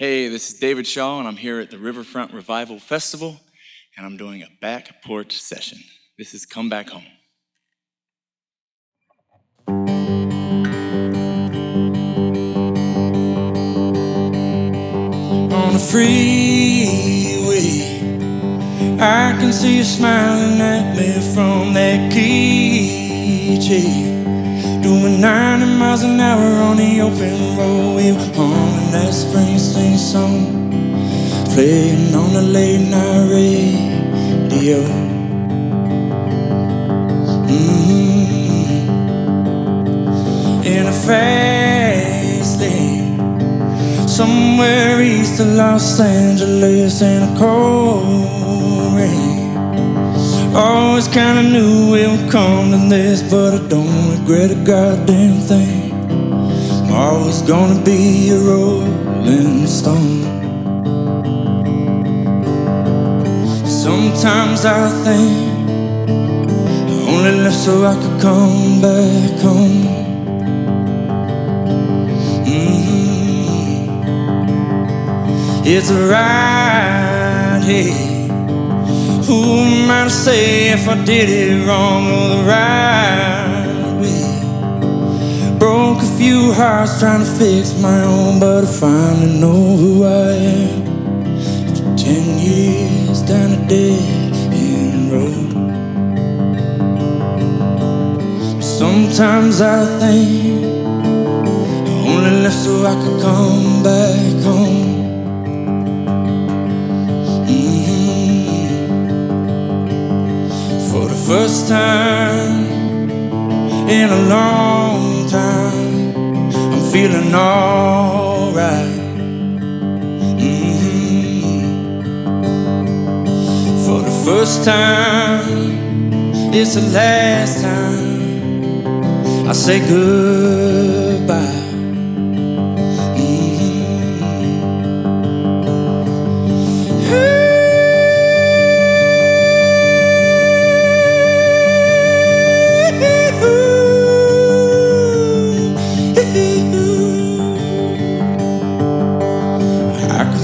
Hey, this is David Shaw, and I'm here at the Riverfront Revival Festival, and I'm doing a back porch session. This is Come Back Home. On the freeway, I can see you smiling at me from that key chair. Doing 90 miles an hour on the open road, we were humming that Springsteen song, playing on the late night radio. In a fast lane, somewhere east of Los Angeles, in a cold rain. Always kinda knew it would come to this, but I don't regret a goddamn thing. I'm always gonna be a rolling stone. Sometimes I think I only left so I could come back home. It's a ride here. Who am I to say if I did it wrong or the right way? Broke a few hearts trying to fix my own, but I finally know who I am. After 10 years down a dead-end road. Sometimes I think I only left so I could come back home. For the first time in a long time, I'm feeling alright. For the first time, it's the last time I say goodbye.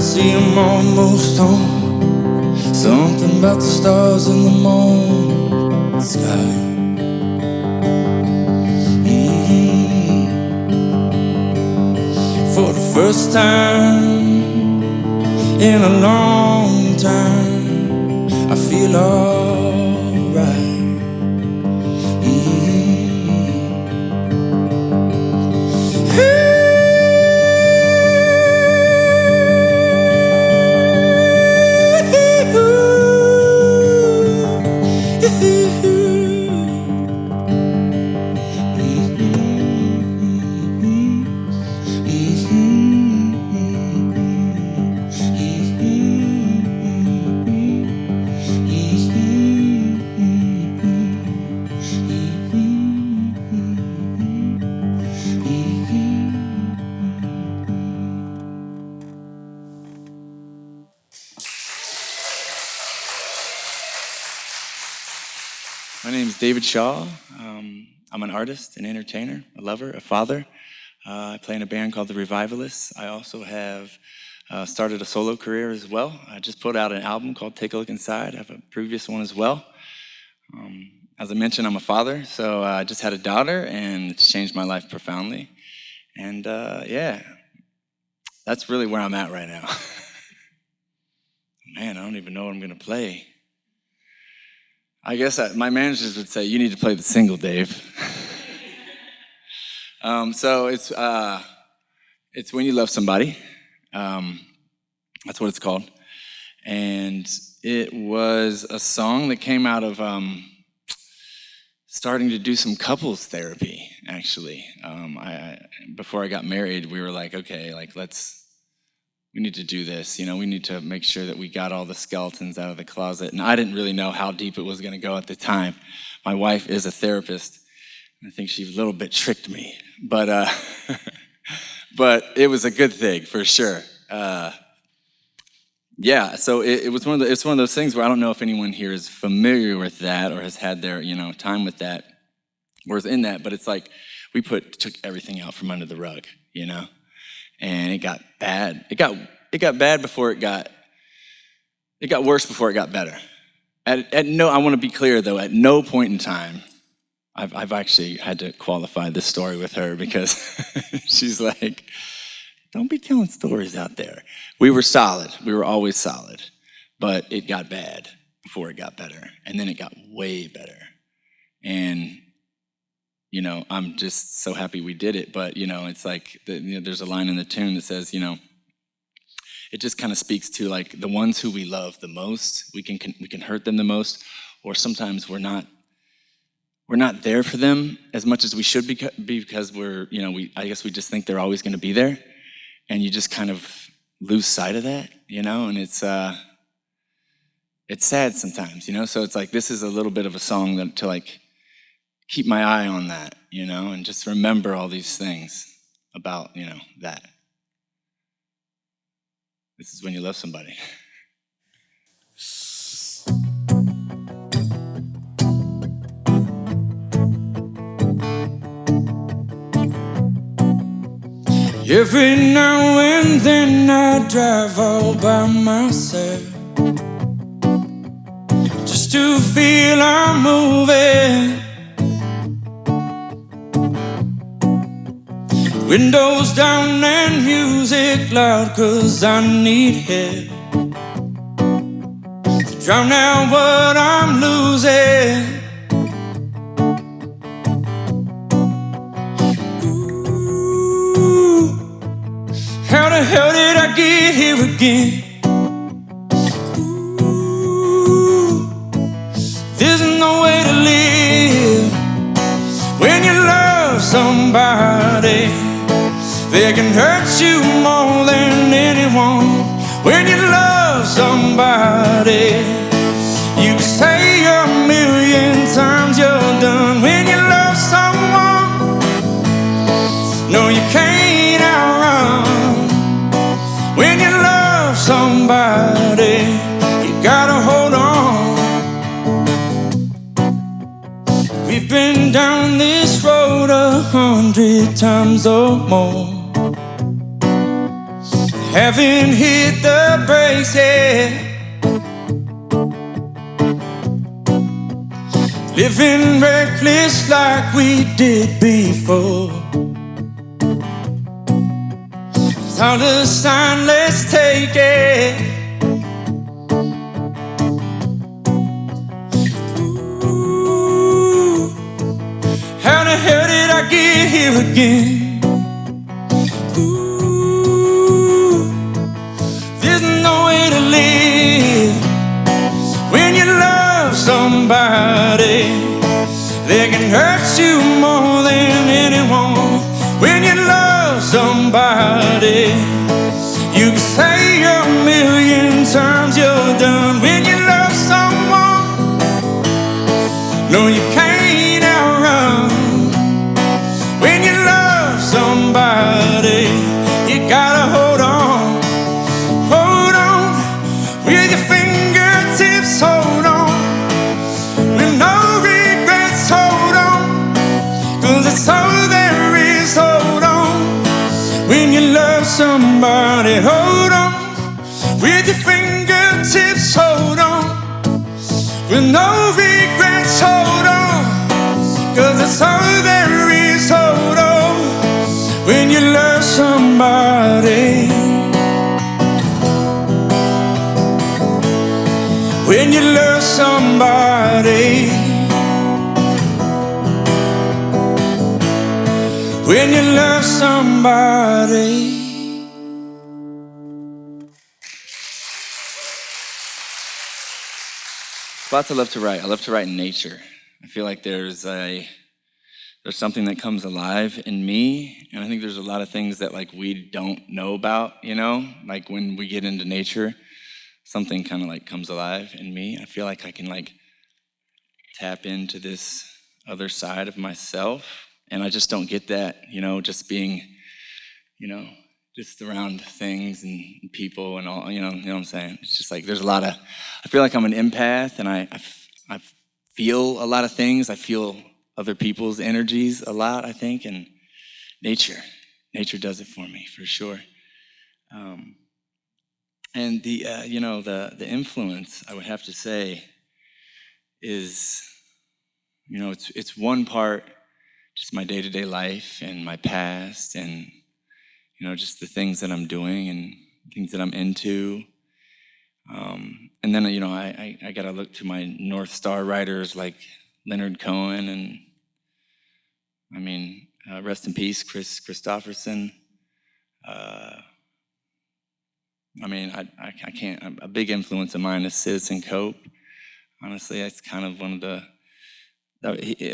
See, I'm almost home. Something about the stars in the morning sky. For the first time in a long time, I feel alright. My name is David Shaw. I'm an artist, an entertainer, a lover, a father. I play in a band called the Revivalists. I also have started a solo career as well. I just put out an album called Take a Look Inside. I have a previous one as well. As I mentioned, I'm a father, so I just had a daughter, and it's changed my life profoundly. And yeah, that's really where I'm at right now. Man, I don't even know what I'm going to play. I guess my managers would say, you need to play the single, Dave. So it's When You Love Somebody. That's what it's called. And it was a song that came out of starting to do some couples therapy, actually. Before I got married, we were like, okay, we need to do this. We need to make sure that we got all the skeletons out of the closet. And I didn't really know how deep it was going to go at the time. My wife is a therapist. I think she a little bit tricked me. But it was a good thing, for sure. Yeah, so it's one of those things where I don't know if anyone here is familiar with that or has had their time with that or is in that, but it's like we took everything out from under the rug, and it got bad. It got it got bad before it got worse before it got better. I want to be clear though, at no point in time, I've actually had to qualify this story with her because she's like, don't be telling stories out there. We were solid. We were always solid. But it got bad before it got better. And then it got way better. And, I'm just so happy we did it. But, it's like, there's a line in the tune that says, it just kind of speaks to like the ones who we love the most, we can hurt them the most, or sometimes we're not there for them as much as we should be because I guess we just think they're always going to be there, and you just kind of lose sight of that, and it's sad sometimes, so it's like this is a little bit of a song that to like keep my eye on that, and just remember all these things about, that. This is when you love somebody. Every now and then I drive all by myself just to feel I'm moving. Windows down and music loud, 'cause I need help to drown out what I'm losing. Ooh, how the hell did I get here again? Ooh, there's no way to live when you love somebody. They can hurt you more than anyone. When you love somebody, you can say a million times you're done. When you love someone, no, you can't outrun. When you love somebody, you gotta hold on. We've been down this road 100 times or more, haven't hit the brakes yet. Living reckless like we did before. Without a sign, let's take it. Ooh, how the hell did I get here again? When you love somebody, they can hurt you more than anyone. When you love somebody, you can say a million times you're done. When you love someone, no, you can't outrun. When you love somebody, you gotta hold on. Hold on with your fingertips, hold on with no regrets, hold on, 'cause it's all there is, hold on. When you love somebody, hold on with your fingertips, hold on with no regrets, hold on, 'cause it's all there is, hold on. When you love somebody, when you love somebody, when you love somebody. Spots I love to write. I love to write in nature. I feel like there's something that comes alive in me, and I think there's a lot of things that like we don't know about, like when we get into nature, something kind of like comes alive in me. I feel like I can like tap into this other side of myself, and I just don't get that, just being, just around things and people and all, you know what I'm saying? It's just like there's a lot of, I feel like I'm an empath, and I feel a lot of things. I feel other people's energies a lot, I think, and nature does it for me, for sure. And the influence, I would have to say, is, it's one part just my day-to-day life and my past, and just the things that I'm doing and things that I'm into. And then I gotta look to my North Star writers like Leonard Cohen, and rest in peace, Chris Christopherson. I can't. A big influence of mine is Citizen Cope. Honestly, it's kind of one of the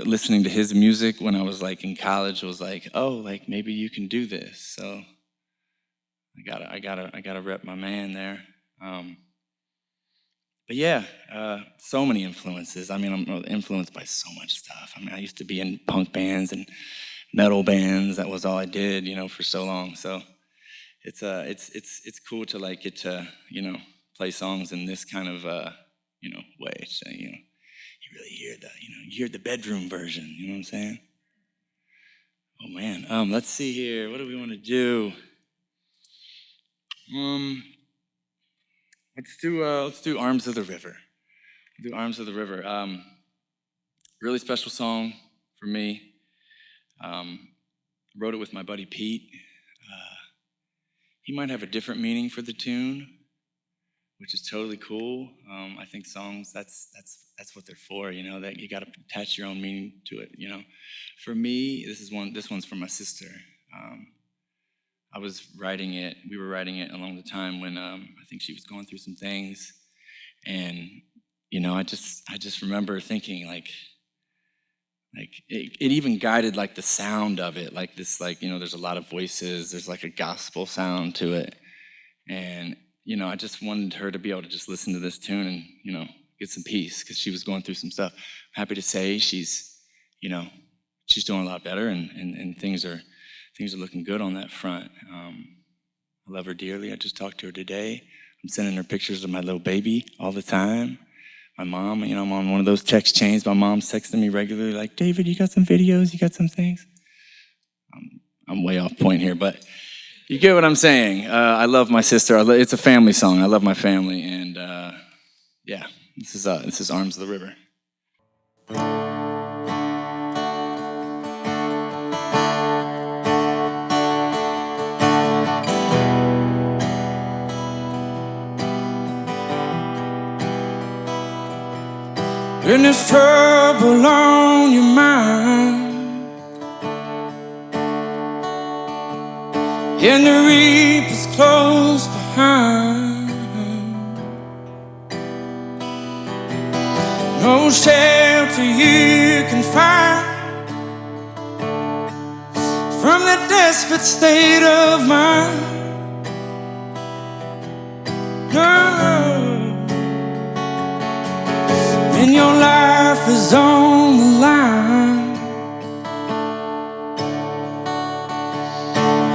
listening to his music when I was like in college was like, oh, like maybe you can do this. So I gotta rep my man there. But yeah, so many influences. I'm influenced by so much stuff. I used to be in punk bands and metal bands. That was all I did, for so long. So it's cool to like get to play songs in this kind of way. So you really hear you hear the bedroom version. You know what I'm saying? Oh man. Let's see here. What do we want to do? Let's do Arms of the River. Do Arms of the River. Really special song for me. Wrote it with my buddy Pete. He might have a different meaning for the tune, which is totally cool. I think songs, that's what they're for, that you got to attach your own meaning to it, For me, this one's for my sister. We were writing it along the time when I think she was going through some things. And, I just remember thinking like it even guided like the sound of it, like this, there's a lot of voices, there's like a gospel sound to it. And, I just wanted her to be able to just listen to this tune and, get some peace because she was going through some stuff. I'm happy to say she's doing a lot better and things are looking good on that front. I love her dearly. I just talked to her today. I'm sending her pictures of my little baby all the time. My mom, I'm on one of those text chains. My mom's texting me regularly like, David, you got some videos? You got some things? I'm way off point here, but you get what I'm saying. I love my sister. It's a family song. I love my family. And yeah, this is Arms of the River. When there's trouble on your mind and the reaper's close behind, no shelter you can find from that desperate state of mind. No. When your life is on the line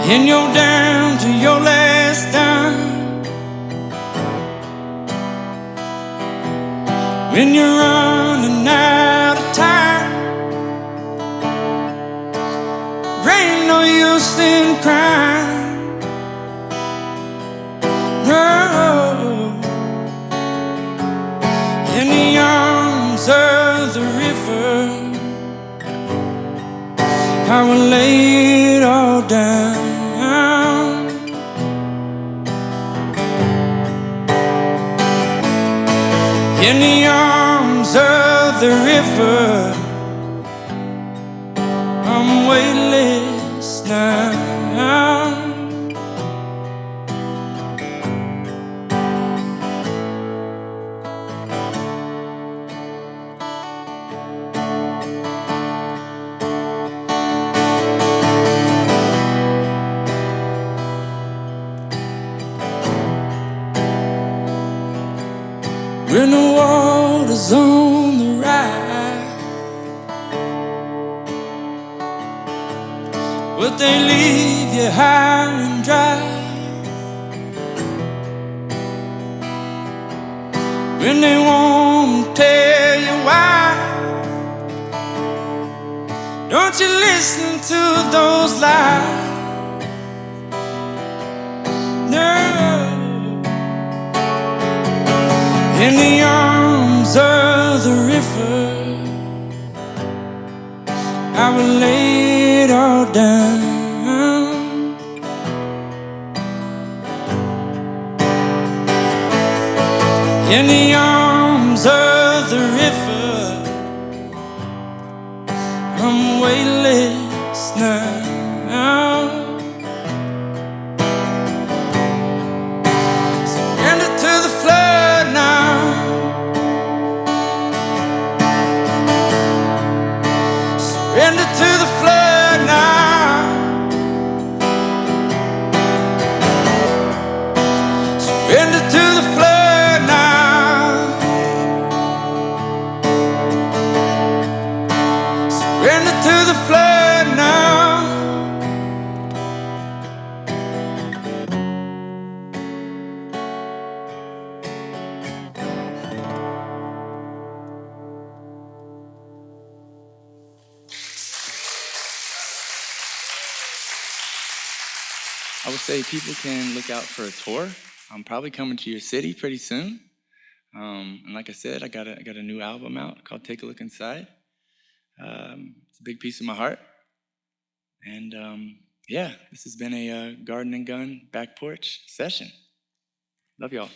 and you're down to your last dime, when you're running out of time, there ain't no use in crying. No. In the arms of the river, I will lay it all down. In the arms of the river, I'm weightless now. When the water's on the rise, would they leave you high and dry? When they won't tell you why, don't you listen to those lies? No. in the arms of the river. I will lay it all down. In the arms of the river, I'm weightless now. Surrender to the flood now. Surrender to the flood now. Surrender to the flood now. Surrender to the flood now. I would say people can look out for a tour. I'm probably coming to your city pretty soon. And like I said, I got a new album out called Take a Look Inside. It's a big piece of my heart. And yeah, this has been a Garden and Gun back porch session. Love y'all.